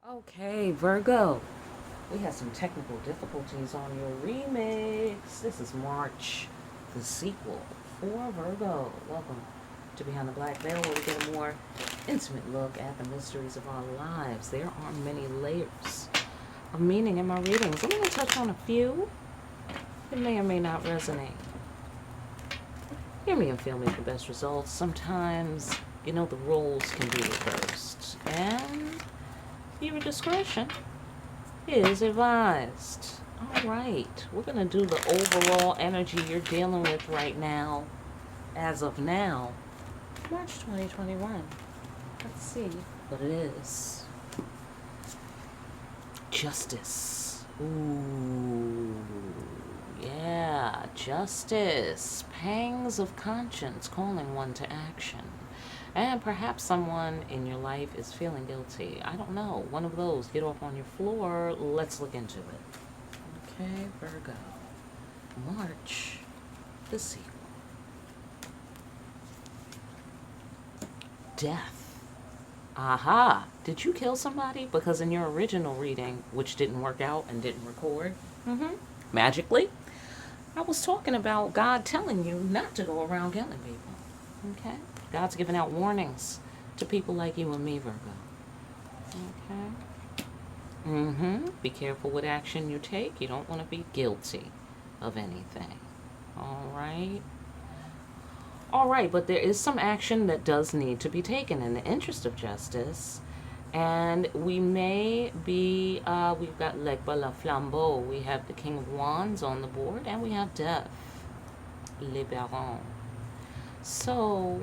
Okay, Virgo. We had some technical difficulties on your remix. This is March, the sequel for Virgo. Welcome to Behind the Black Veil, where we get a more intimate look at the mysteries of our lives. There are many layers of meaning in my readings. I'm going to touch on a few. It may or may not resonate. Hear me and feel me for best results. Sometimes, the roles can be reversed. And viewer discretion is advised. All right, we're going to do the overall energy you're dealing with right now, as of now, March 2021. Let's see what it is. Justice. Ooh, yeah, justice. Pangs of conscience calling one to action. And perhaps someone in your life is feeling guilty. I don't know. One of those. Get off on your floor. Let's look into it. Okay, Virgo. March. The sequel. Death. Aha. Did you kill somebody? Because in your original reading, which didn't work out and didn't record, magically, I was talking about God telling you not to go around killing people. Okay? God's giving out warnings to people like you and me, Virgo. Okay? Be careful what action you take. You don't want to be guilty of anything. All right? All right, but there is some action that does need to be taken in the interest of justice. And we may be, we've got L'Aigle la Flambeau. We have the King of Wands on the board, and we have Death. Le Baron. So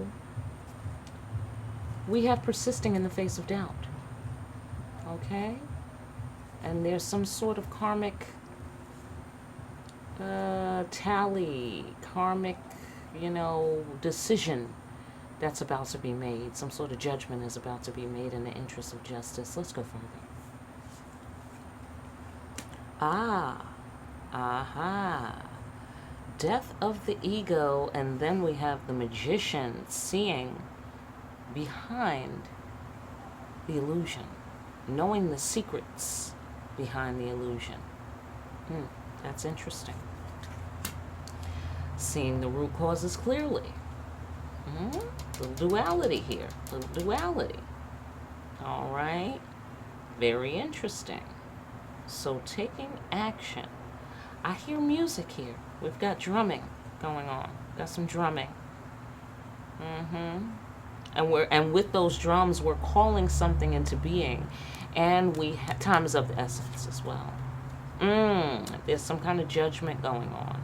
we have persisting in the face of doubt. Okay? And there's some sort of karmic tally, karmic, decision that's about to be made. Some sort of judgment is about to be made in the interest of justice. Let's go further. Aha. Death of the ego, and then we have the magician seeing behind the illusion, knowing the secrets behind the illusion. That's interesting. Seeing the root causes clearly. Little duality here. Little duality. All right. Very interesting. So taking action. I hear music here. We've got drumming going on. Got some drumming. And with those drums, we're calling something into being, and time is of the essence as well. There's some kind of judgment going on.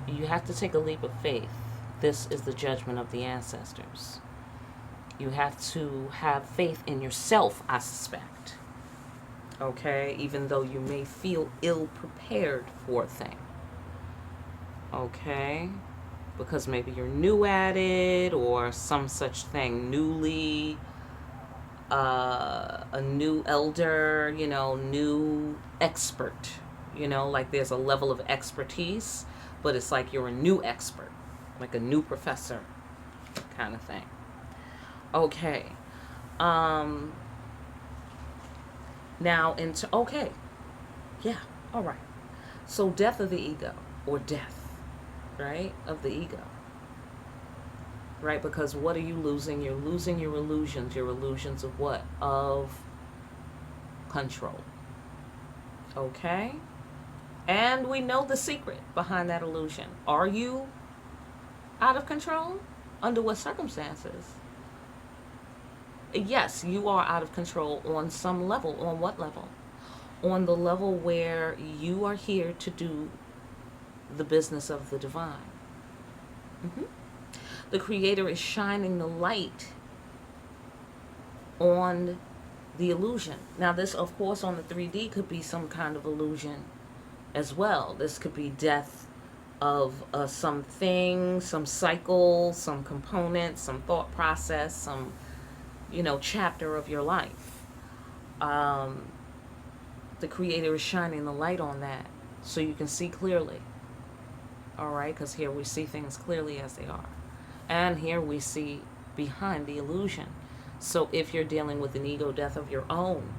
You have to take a leap of faith. This is the judgment of the ancestors. You have to have faith in yourself, I suspect. Okay? Even though you may feel ill-prepared for a thing. Okay? Because maybe you're new at it or some such thing. Newly, a new elder, new expert. Like there's a level of expertise, but it's like you're a new expert. Like a new professor kind of thing. Okay. Now okay. Yeah, all right. So death of the ego, or death, right, of the ego. Right, because what are you losing? You're losing your illusions. Your illusions of what? Of control. Okay? And we know the secret behind that illusion. Are you out of control? Under what circumstances? Yes, you are out of control on some level. On what level? On the level where you are here to do the business of the divine. The Creator is shining the light on the illusion. Now this, of course, on the 3D could be some kind of illusion as well. This could be death of something, some cycle, some component, some thought process, some, chapter of your life. The Creator is shining the light on that so you can see clearly. All right, because here we see things clearly as they are. And here we see behind the illusion. So if you're dealing with an ego death of your own,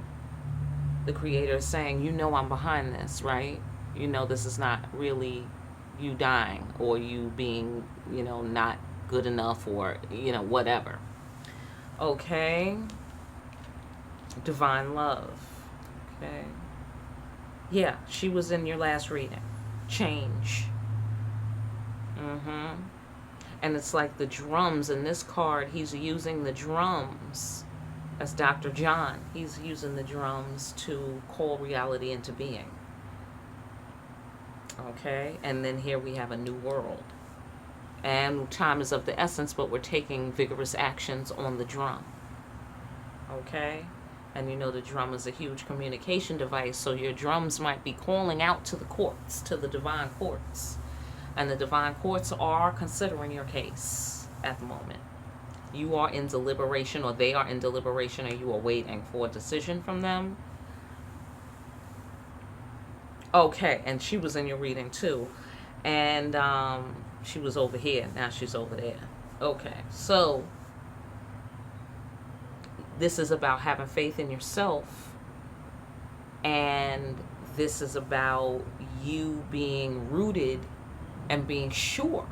the Creator is saying, you know I'm behind this, right? You know this is not really you dying or you being, not good enough or, whatever. Okay. Divine love. Okay. Yeah, she was in your last reading. Change. And it's like the drums in this card, he's using the drums. As Dr. John, he's using the drums to call reality into being. Okay, and then here we have a new world. And time is of the essence, but we're taking vigorous actions on the drum. Okay? And the drum is a huge communication device, so your drums might be calling out to the courts, to the divine courts. And the divine courts are considering your case at the moment. You are in deliberation, or they are in deliberation, and you are waiting for a decision from them. Okay, and she was in your reading too. And she was over here. Now she's over there. Okay, so this is about having faith in yourself. And this is about you being rooted and being sure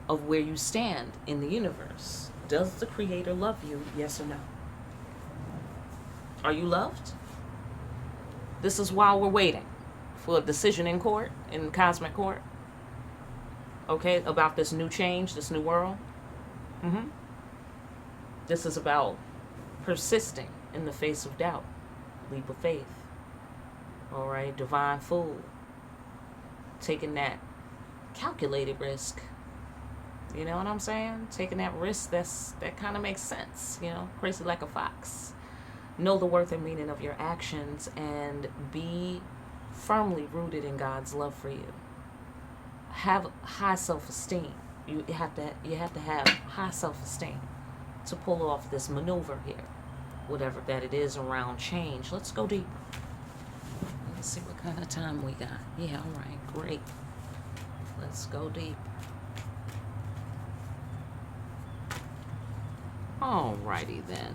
of where you stand in the universe. Does the Creator love you? Yes or no? Are you loved? This is why we're waiting for a decision in court, in cosmic court. Okay, about this new change, this new world. This is about persisting in the face of doubt. Leap of faith. All right, divine fool. Taking that calculated risk. You know what I'm saying? Taking that risk, that kind of makes sense. Crazy like a fox. Know the worth and meaning of your actions and be firmly rooted in God's love for you. Have high self-esteem. You have to have high self-esteem to pull off this maneuver here, whatever that it is around change. Let's go deeper. Let's see what kind of time we got. Yeah, all right, great. Let's go deep. Alrighty then.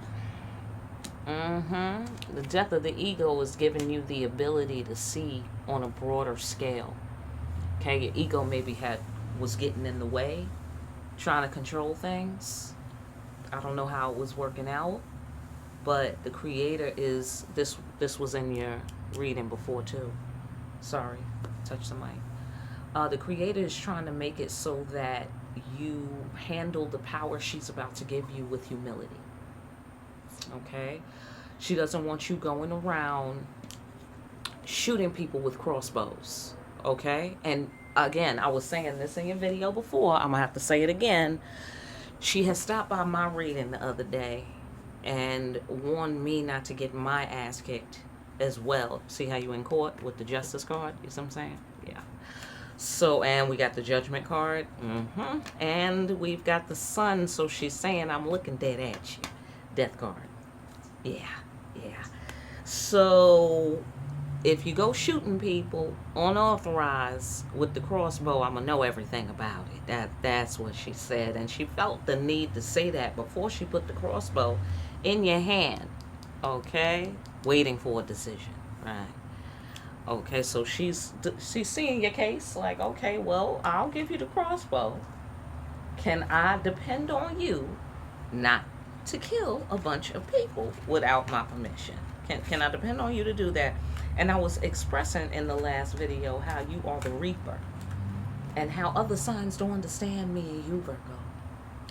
The death of the ego is giving you the ability to see on a broader scale. Okay, your ego maybe was getting in the way, trying to control things. I don't know how it was working out, but the Creator is this was in your reading before too. Sorry, touch the mic. The Creator is trying to make it so that you handle the power she's about to give you with humility. Okay? She doesn't want you going around shooting people with crossbows. Okay? And again, I was saying this in your video before. I'm going to have to say it again. She has stopped by my reading the other day and warned me not to get my ass kicked as well. See how you in court with the justice card? You see what I'm saying? Yeah. So, and we got the judgment card. And we've got the sun. So she's saying, I'm looking dead at you. Death card. Yeah. So if you go shooting people unauthorized with the crossbow, I'm going to know everything about it. That's what she said. And she felt the need to say that before she put the crossbow in your hand. Okay? Waiting for a decision. Right. Okay, so she's seeing your case like, okay, well, I'll give you the crossbow. Can I depend on you not to kill a bunch of people without my permission? Can I depend on you to do that? And I was expressing in the last video how you are the reaper and how other signs don't understand me and you, Virgo.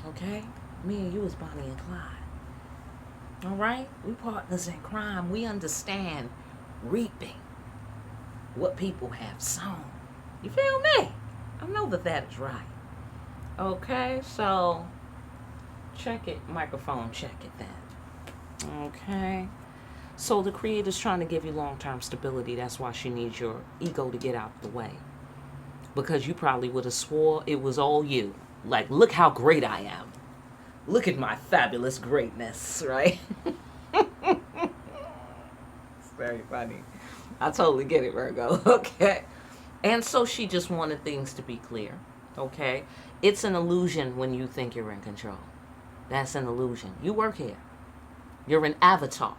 Okay? Me and you is Bonnie and Clyde. All right? We partners in crime. We understand reaping what people have sown. You feel me? I know that is right. Okay, so check it. Microphone, check it then. Okay. So the Creator's trying to give you long-term stability. That's why she needs your ego to get out of the way. Because you probably would have swore it was all you. Like, look how great I am. Look at my fabulous greatness, right? It's very funny. I totally get it, Virgo. Okay. And so she just wanted things to be clear. Okay. It's an illusion when you think you're in control. That's an illusion. You work here. You're an avatar.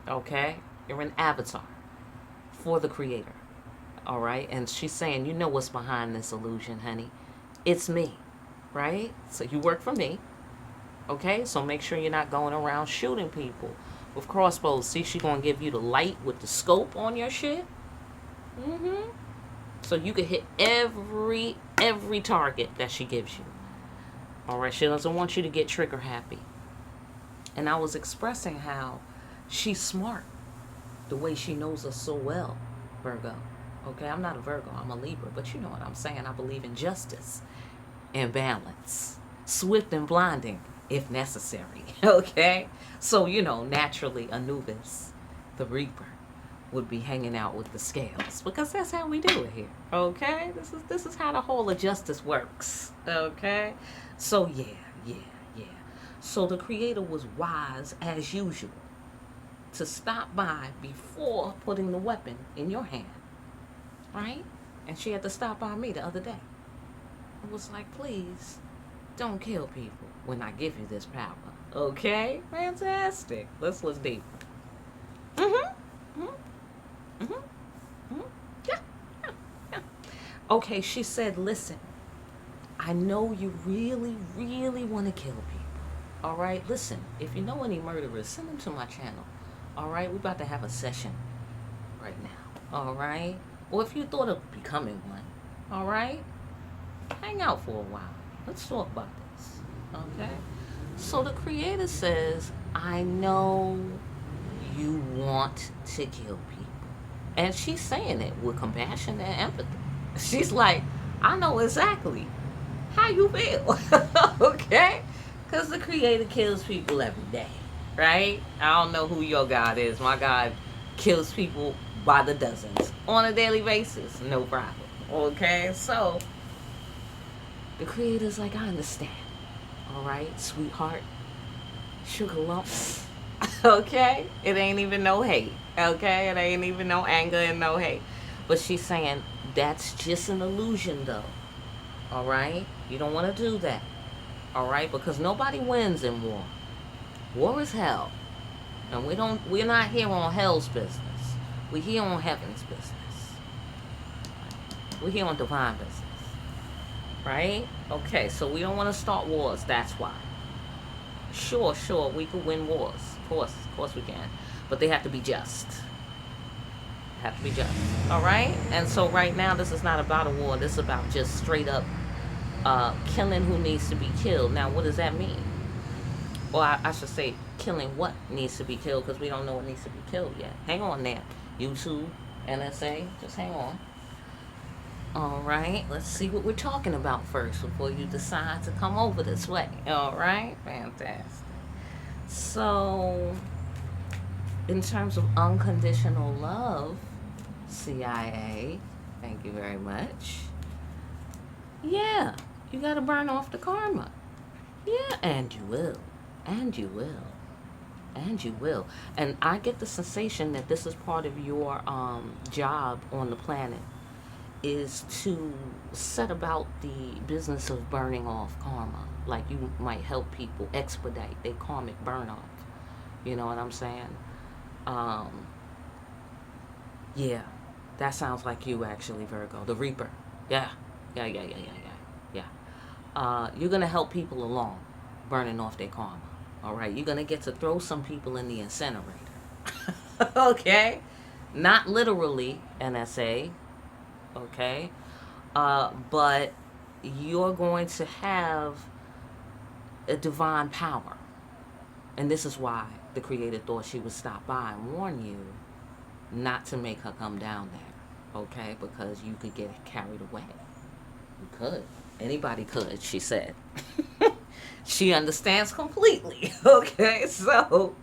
Okay? You're an avatar for the creator. All right? And she's saying, you know what's behind this illusion, honey. It's me. Right? So you work for me. Okay? So make sure you're not going around shooting people with crossbows. See, she's going to give you the light with the scope on your shit. Mm-hmm. So you can hit every target that she gives you. All right? She doesn't want you to get trigger happy. And I was expressing how she's smart. The way she knows us so well, Virgo. Okay? I'm not a Virgo. I'm a Libra. But you know what I'm saying. I believe in justice and balance. Swift and blinding, if necessary. Okay? So, naturally, Anubis, the Reaper, would be hanging out with the scales. Because that's how we do it here. Okay? This is how the whole of justice works. Okay? So, yeah. So the creator was wise, as usual, to stop by before putting the weapon in your hand. Right? And she had to stop by me the other day. It was like, please, don't kill people when I give you this power. Okay? Fantastic. Let's look deeper. Yeah. Okay, she said, listen, I know you really, really want to kill people. All right? Listen, if you know any murderers, send them to my channel. All right? We're about to have a session right now. All right? Or if you thought of becoming one. All right? Hang out for a while. Let's talk about this. Okay? So the creator says, I know you want to kill people. And she's saying it with compassion and empathy. She's like, I know exactly how you feel. Okay? Because the creator kills people every day. Right? I don't know who your God is. My God kills people by the dozens on a daily basis. No problem. Okay? So the creator's like, I understand. All right, sweetheart. Sugar lumps. Okay? It ain't even no hate. Okay? It ain't even no anger and no hate. But she's saying, that's just an illusion, though. All right? You don't want to do that. All right? Because nobody wins in war. War is hell. And we're not here on hell's business. We're here on heaven's business. We're here on divine business. Right? Okay, so we don't want to start wars. That's why. Sure, we could win wars. Of course we can. But they have to be just. All right? And so right now, this is not about a war. This is about just straight up killing who needs to be killed. Now, what does that mean? Or I should say, killing what needs to be killed, because we don't know what needs to be killed yet. Hang on there. YouTube, NSA, just hang on. All right, let's see what we're talking about first before you decide to come over this way. All right, fantastic. So, in terms of unconditional love, CIA, thank you very much. Yeah, you got to burn off the karma. Yeah, and you will. And you will. And you will. And I get the sensation that this is part of your job on the planet, is to set about the business of burning off karma. Like you might help people expedite their karmic burn off. You know what I'm saying? Yeah, that sounds like you actually, Virgo. The Reaper. Yeah. You're going to help people along burning off their karma. All right? You're going to get to throw some people in the incinerator. Okay? Not literally, NSA. Okay? But you're going to have a divine power. And this is why the Creator thought she would stop by and warn you not to make her come down there. Okay? Because you could get carried away. You could. Anybody could, she said. She understands completely. Okay? So,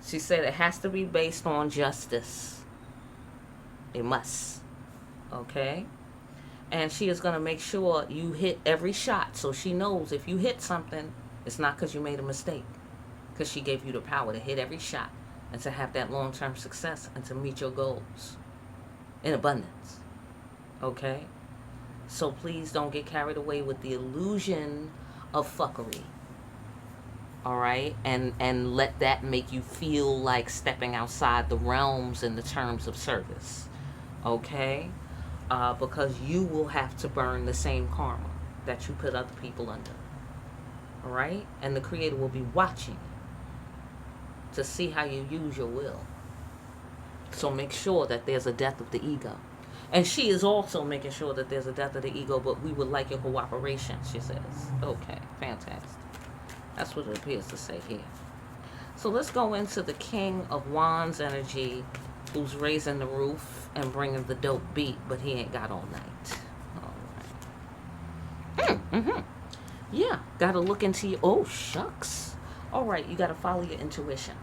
she said it has to be based on justice. It must. Okay? And she is going to make sure you hit every shot, so she knows if you hit something, it's not because you made a mistake. Because she gave you the power to hit every shot and to have that long-term success and to meet your goals in abundance. Okay? So please don't get carried away with the illusion of fuckery. All right, and let that make you feel like stepping outside the realms and the terms of service. Okay, because you will have to burn the same karma that you put other people under. All right, and the Creator will be watching to see how you use your will. So make sure that there's a death of the ego. And she is also making sure that there's a death of the ego, but we would like your cooperation, she says. Okay, fantastic. That's what it appears to say here. So let's go into the King of Wands energy, who's raising the roof and bringing the dope beat, but he ain't got all night. All right. Mm-hmm. Yeah, got to look into your... Oh, shucks. All right, you got to follow your intuition.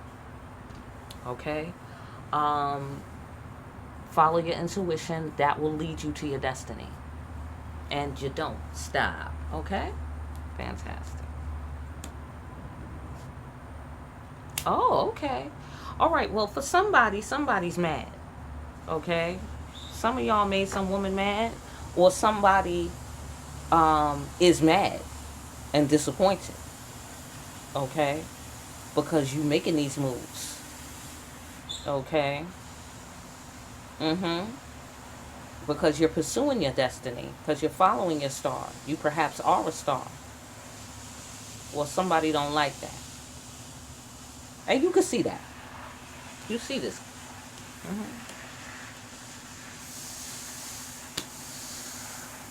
Okay? Follow your intuition. That will lead you to your destiny. And you don't stop. Okay? Fantastic. Oh, okay. All right. Well, for somebody's mad. Okay? Some of y'all made some woman mad. Or somebody is mad and disappointed. Okay? Because you making these moves. Okay? Because you're pursuing your destiny. Because you're following your star. You perhaps are a star. Or somebody don't like that. And you can see that. You see this.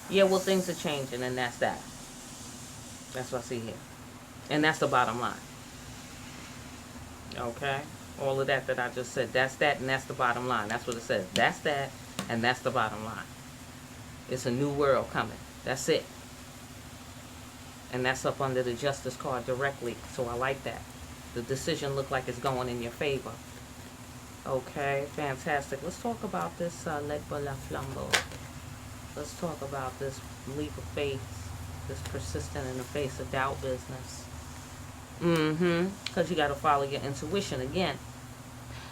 Yeah, well, things are changing, and that's that. That's what I see here. And that's the bottom line. Okay? All of that I just said, that's that, and that's the bottom line. That's what it says. That's that, and that's the bottom line. It's a new world coming. That's it. And that's up under the Justice card directly, so I like that. The decision looked like it's going in your favor. Okay, fantastic. Let's talk about this Legba La Flambeau. Let's talk about this leap of faith, this persistent in the face of doubt business. Because you got to follow your intuition again.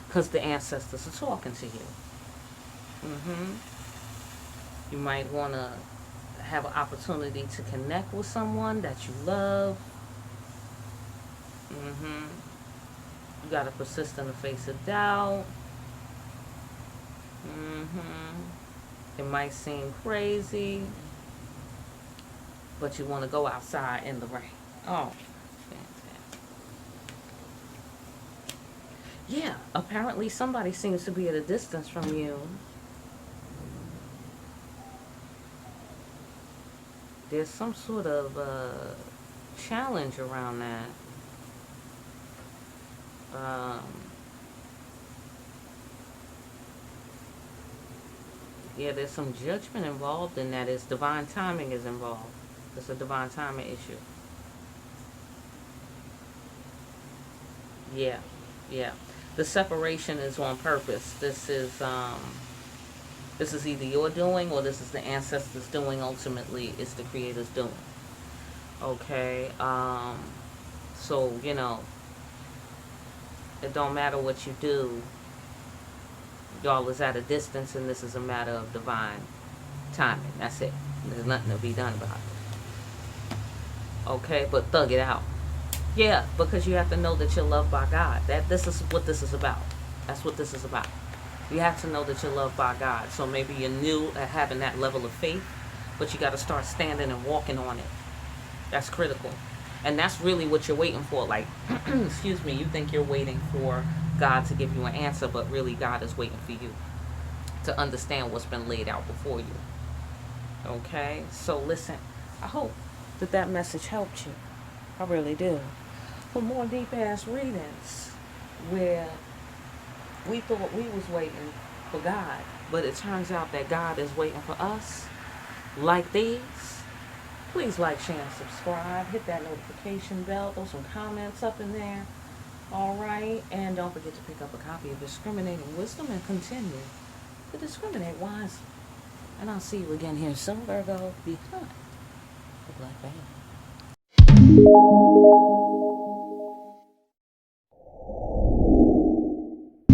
Because the ancestors are talking to you. You might want to have an opportunity to connect with someone that you love. You got to persist in the face of doubt. It might seem crazy, but you want to go outside in the rain. Oh, fantastic. Yeah, apparently somebody seems to be at a distance from you. There's some sort of challenge around that. Yeah, there's some judgment involved in that. It's divine timing is involved. It's a divine timing issue. Yeah, yeah. The separation is on purpose. This is either your doing or this is the ancestors' doing. Ultimately, it's the Creator's doing. Okay. So it don't matter what you do. Y'all is at a distance, and this is a matter of divine timing. That's it. There's nothing to be done about it. Okay, but thug it out. Yeah, because you have to know that you're loved by God. This is what this is about. That's what this is about. You have to know that you're loved by God. So maybe you're new at having that level of faith, but you got to start standing and walking on it. That's critical. And that's really what you're waiting for. Like, excuse me, you think you're waiting for God to give you an answer, but really God is waiting for you to understand what's been laid out before you. Okay? So listen, I hope that message helped you. I really do. For more deep-ass readings where we thought we was waiting for God, but it turns out that God is waiting for us, like these, please like, share, and subscribe. Hit that notification bell. Throw some comments up in there. All right? And don't forget to pick up a copy of Discriminating Wisdom and continue to discriminate wisely. And I'll see you again here soon, Virgo, behind the black veil.